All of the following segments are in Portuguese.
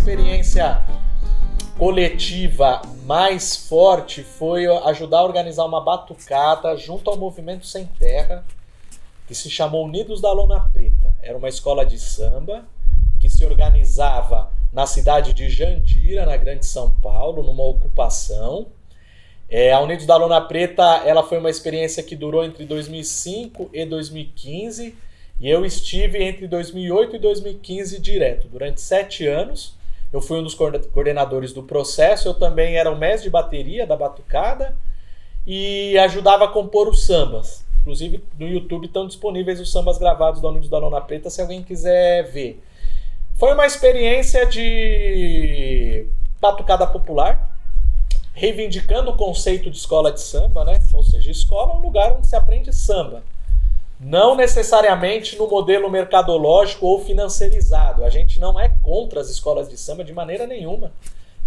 experiência coletiva mais forte foi ajudar a organizar uma batucada junto ao Movimento Sem Terra, que se chamou Unidos da Lona Preta. Era uma escola de samba que se organizava na cidade de Jandira, na Grande São Paulo, numa ocupação. A Unidos da Lona Preta ela foi uma experiência que durou entre 2005 e 2015, e eu estive entre 2008 e 2015 direto, durante 7 anos. Eu fui um dos coordenadores do processo, eu também era o mestre de bateria da batucada e ajudava a compor os sambas. Inclusive no YouTube estão disponíveis os sambas gravados da Unidos da Lona Preta, se alguém quiser ver. Foi uma experiência de batucada popular, reivindicando o conceito de escola de samba, né? Ou seja, escola é um lugar onde se aprende samba. Não necessariamente no modelo mercadológico ou financeirizado. A gente não é contra as escolas de samba de maneira nenhuma.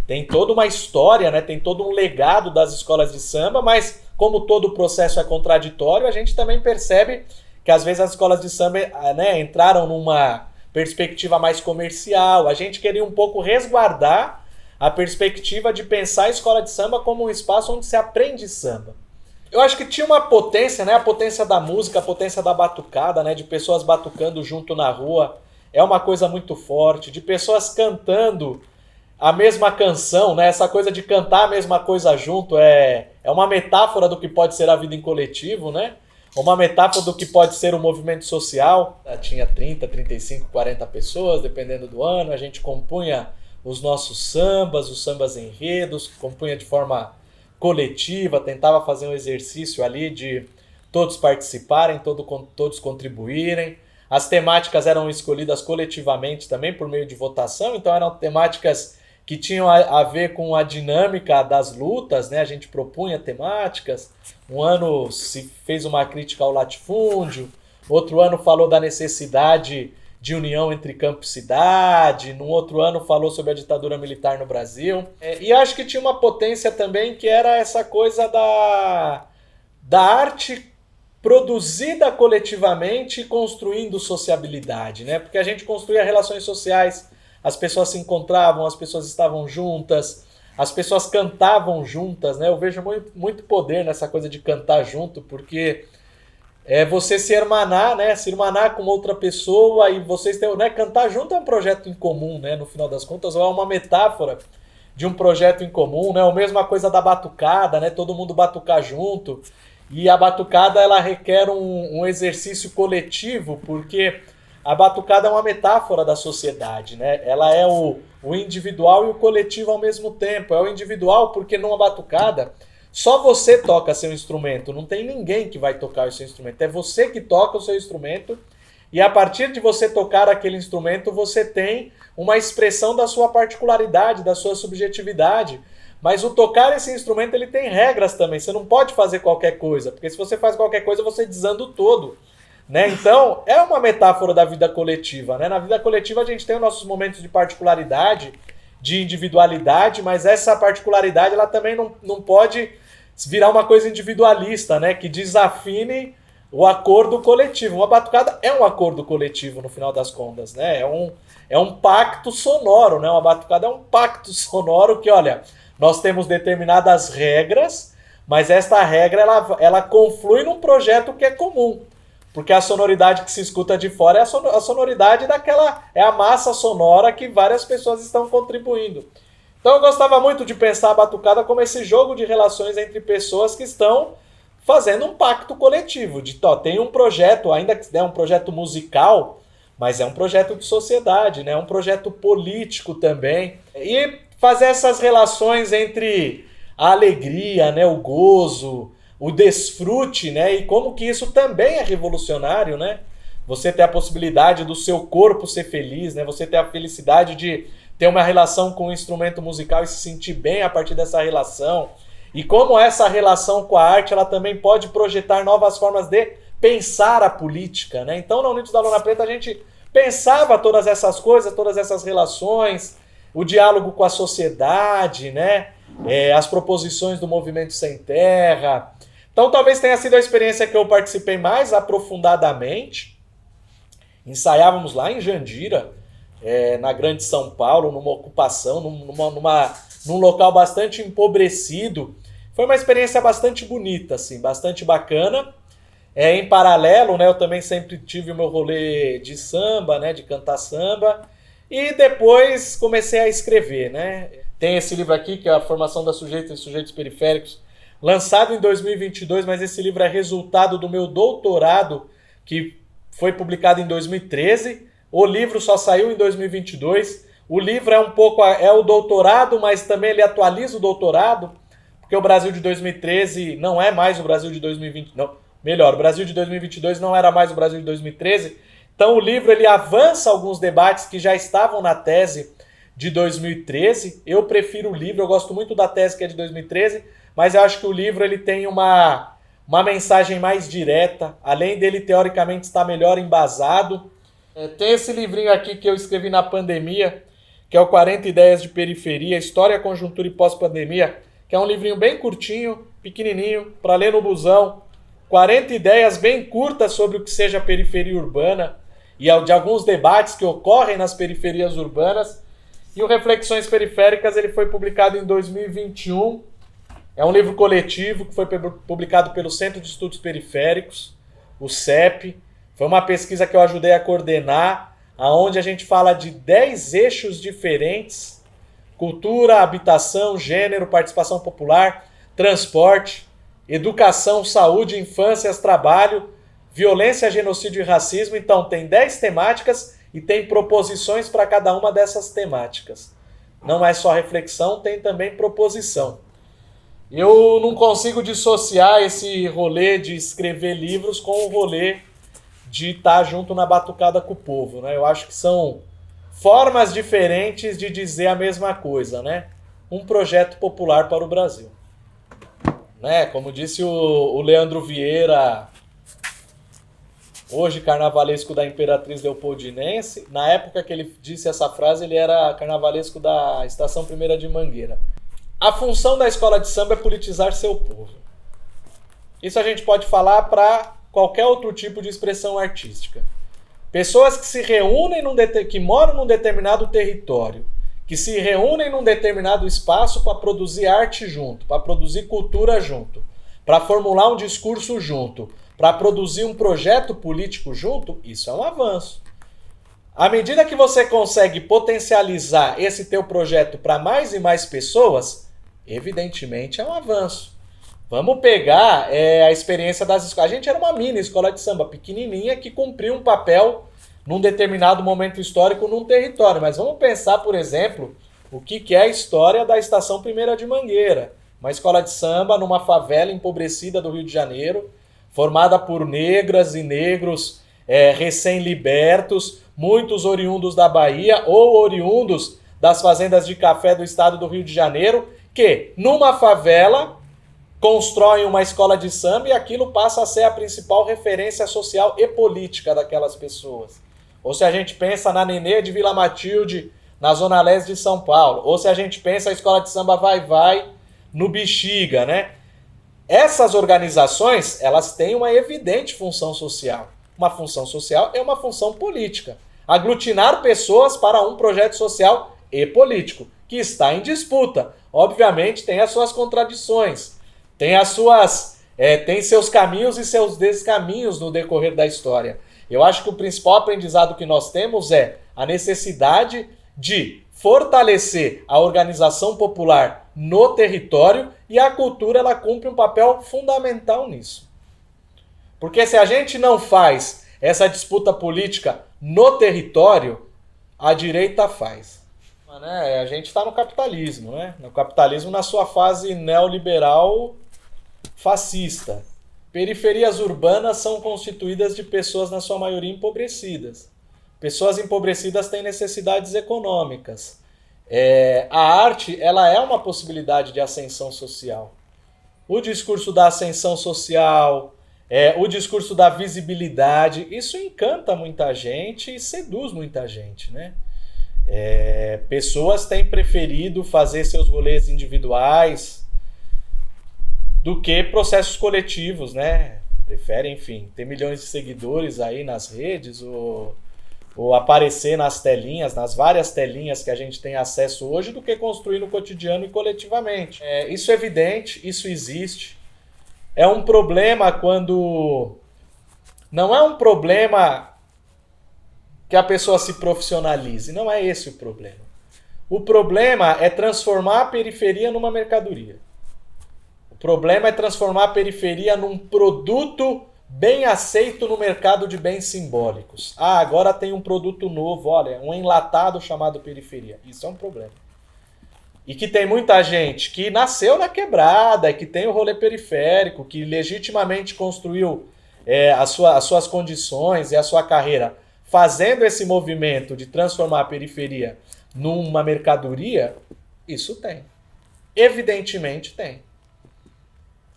Tem toda uma história, né? Tem todo um legado das escolas de samba, mas como todo processo é contraditório, a gente também percebe que às vezes as escolas de samba, né, entraram numa perspectiva mais comercial. A gente queria um pouco resguardar a perspectiva de pensar a escola de samba como um espaço onde se aprende samba. Eu acho que tinha uma potência, né? A potência da música, a potência da batucada, né? De pessoas batucando junto na rua. É uma coisa muito forte. De pessoas cantando a mesma canção, né? Essa coisa de cantar a mesma coisa junto é uma metáfora do que pode ser a vida em coletivo, né? Uma metáfora do que pode ser o movimento social. Tinha 30, 35, 40 pessoas, dependendo do ano. A gente compunha os nossos sambas, os sambas enredos, compunha de forma coletiva, tentava fazer um exercício ali de todos participarem, todos contribuírem. As temáticas eram escolhidas coletivamente também por meio de votação, então eram temáticas que tinham a ver com a dinâmica das lutas, né? A gente propunha temáticas. Um ano se fez uma crítica ao latifúndio, outro ano falou da necessidade de união entre campo e cidade, num outro ano falou sobre a ditadura militar no Brasil. E acho que tinha uma potência também que era essa coisa da arte produzida coletivamente e construindo sociabilidade, né? Porque a gente construía relações sociais, as pessoas se encontravam, as pessoas estavam juntas, as pessoas cantavam juntas, né? Eu vejo muito poder nessa coisa de cantar junto, porque você se irmanar, né? Se irmanar com outra pessoa e vocês terem, né? Cantar junto é um projeto em comum, né? No final das contas, ou é uma metáfora de um projeto em comum, né? A mesma coisa da batucada, né? Todo mundo batucar junto. E a batucada, ela requer um exercício coletivo, porque a batucada é uma metáfora da sociedade, né? Ela é o individual e o coletivo ao mesmo tempo. É o individual porque numa batucada só você toca seu instrumento, não tem ninguém que vai tocar o seu instrumento. É você que toca o seu instrumento e a partir de você tocar aquele instrumento, você tem uma expressão da sua particularidade, da sua subjetividade. Mas o tocar esse instrumento, ele tem regras também. Você não pode fazer qualquer coisa, porque se você faz qualquer coisa, você desanda o todo, né? Então, é uma metáfora da vida coletiva, né? Na vida coletiva, a gente tem os nossos momentos de particularidade, de individualidade, mas essa particularidade ela também não pode virar uma coisa individualista, né? Que desafine o acordo coletivo. Uma batucada é um acordo coletivo, no final das contas, né? É um pacto sonoro, né? Uma batucada é um pacto sonoro que, olha, nós temos determinadas regras, mas esta regra ela conflui num projeto que é comum. Porque a sonoridade que se escuta de fora é a sonoridade daquela... É a massa sonora que várias pessoas estão contribuindo. Então eu gostava muito de pensar a batucada como esse jogo de relações entre pessoas que estão fazendo um pacto coletivo. Tem um projeto, ainda que é um projeto musical, mas é um projeto de sociedade, né? É um projeto político também. E fazer essas relações entre a alegria, né? O gozo, o desfrute, né? E como que isso também é revolucionário, né? Você ter a possibilidade do seu corpo ser feliz, né? Você ter a felicidade de ter uma relação com o instrumento musical e se sentir bem a partir dessa relação. E como essa relação com a arte, ela também pode projetar novas formas de pensar a política, né? Então, na Unidos da Lona Preta, a gente pensava todas essas coisas, todas essas relações, o diálogo com a sociedade, né? As proposições do Movimento Sem Terra. Então, talvez tenha sido a experiência que eu participei mais aprofundadamente. Ensaiávamos lá em Jandira, na Grande São Paulo, numa ocupação, num local bastante empobrecido. Foi uma experiência bastante bonita, assim, bastante bacana. Em paralelo, né, eu também sempre tive o meu rolê de samba, né, de cantar samba, e depois comecei a escrever, né? Tem esse livro aqui, que é A Formação das Sujeitos e Sujeitos Periféricos, lançado em 2022, mas esse livro é resultado do meu doutorado, que foi publicado em 2013. O livro só saiu em 2022. O livro é um pouco o doutorado, mas também ele atualiza o doutorado, porque o Brasil de 2013 não é mais o Brasil de 2020, não. Melhor, o Brasil de 2022 não era mais o Brasil de 2013. Então o livro ele avança alguns debates que já estavam na tese de 2013. Eu prefiro o livro, eu gosto muito da tese que é de 2013, mas eu acho que o livro ele tem uma mensagem mais direta, além dele teoricamente estar melhor embasado. Tem esse livrinho aqui que eu escrevi na pandemia, que é o 40 Ideias de Periferia, História, Conjuntura e Pós-Pandemia, que é um livrinho bem curtinho, pequenininho, para ler no busão. 40 ideias bem curtas sobre o que seja periferia urbana e de alguns debates que ocorrem nas periferias urbanas. E o Reflexões Periféricas ele foi publicado em 2021. É um livro coletivo que foi publicado pelo Centro de Estudos Periféricos, o CEP. Foi uma pesquisa que eu ajudei a coordenar, onde a gente fala de 10 eixos diferentes: cultura, habitação, gênero, participação popular, transporte, educação, saúde, infâncias, trabalho, violência, genocídio e racismo. Então tem 10 temáticas e tem proposições para cada uma dessas temáticas. Não é só reflexão, tem também proposição. Eu não consigo dissociar esse rolê de escrever livros com o rolê de estar junto na batucada com o povo, né? Eu acho que são formas diferentes de dizer a mesma coisa, né? Um projeto popular para o Brasil. Né? Como disse o Leandro Vieira, hoje carnavalesco da Imperatriz Leopoldinense, na época que ele disse essa frase, ele era carnavalesco da Estação 1ª de Mangueira. A função da escola de samba é politizar seu povo. Isso a gente pode falar para qualquer outro tipo de expressão artística. Pessoas que se reúnem, que moram num determinado território, que se reúnem num determinado espaço para produzir arte junto, para produzir cultura junto, para formular um discurso junto, para produzir um projeto político junto, isso é um avanço. À medida que você consegue potencializar esse teu projeto para mais e mais pessoas, evidentemente é um avanço. Vamos pegar a experiência das escolas. A gente era uma mini escola de samba pequenininha que cumpriu um papel num determinado momento histórico num território. Mas vamos pensar, por exemplo, o que é a história da Estação 1ª de Mangueira. Uma escola de samba numa favela empobrecida do Rio de Janeiro, formada por negras e negros recém-libertos, muitos oriundos da Bahia ou oriundos das fazendas de café do estado do Rio de Janeiro, que numa favela constroem uma escola de samba e aquilo passa a ser a principal referência social e política daquelas pessoas. Ou se a gente pensa na Nenê de Vila Matilde, na Zona Leste de São Paulo. Ou se a gente pensa a escola de samba Vai-Vai, no Bexiga, né? Essas organizações, elas têm uma evidente função social. Uma função social é uma função política. Aglutinar pessoas para um projeto social e político, que está em disputa. Obviamente tem as suas contradições, tem seus caminhos e seus descaminhos no decorrer da história. Eu acho que o principal aprendizado que nós temos é a necessidade de fortalecer a organização popular no território, e a cultura ela cumpre um papel fundamental nisso. Porque se a gente não faz essa disputa política no território, a direita faz. A gente está no capitalismo, né? No capitalismo na sua fase neoliberal fascista. Periferias urbanas são constituídas de pessoas, na sua maioria, empobrecidas. Pessoas empobrecidas têm necessidades econômicas. A arte ela é uma possibilidade de ascensão social. O discurso da ascensão social, o discurso da visibilidade, isso encanta muita gente e seduz muita gente, né? Pessoas têm preferido fazer seus rolês individuais do que processos coletivos, né? Preferem, enfim, ter milhões de seguidores aí nas redes ou ou aparecer nas telinhas, nas várias telinhas que a gente tem acesso hoje, do que construir no cotidiano e coletivamente. Isso é evidente, isso existe. É um problema quando... Não é um problema que a pessoa se profissionalize, não é esse o problema. O problema é transformar a periferia numa mercadoria. O problema é transformar a periferia num produto bem aceito no mercado de bens simbólicos. Ah, agora tem um produto novo, olha, um enlatado chamado periferia. Isso é um problema. E que tem muita gente que nasceu na quebrada, que tem o rolê periférico, que legitimamente construiu as suas condições e a sua carreira fazendo esse movimento de transformar a periferia numa mercadoria. Isso tem. Evidentemente tem.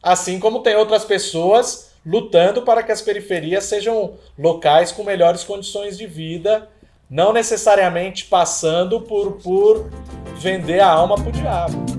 Assim como tem outras pessoas lutando para que as periferias sejam locais com melhores condições de vida, não necessariamente passando por vender a alma pro diabo.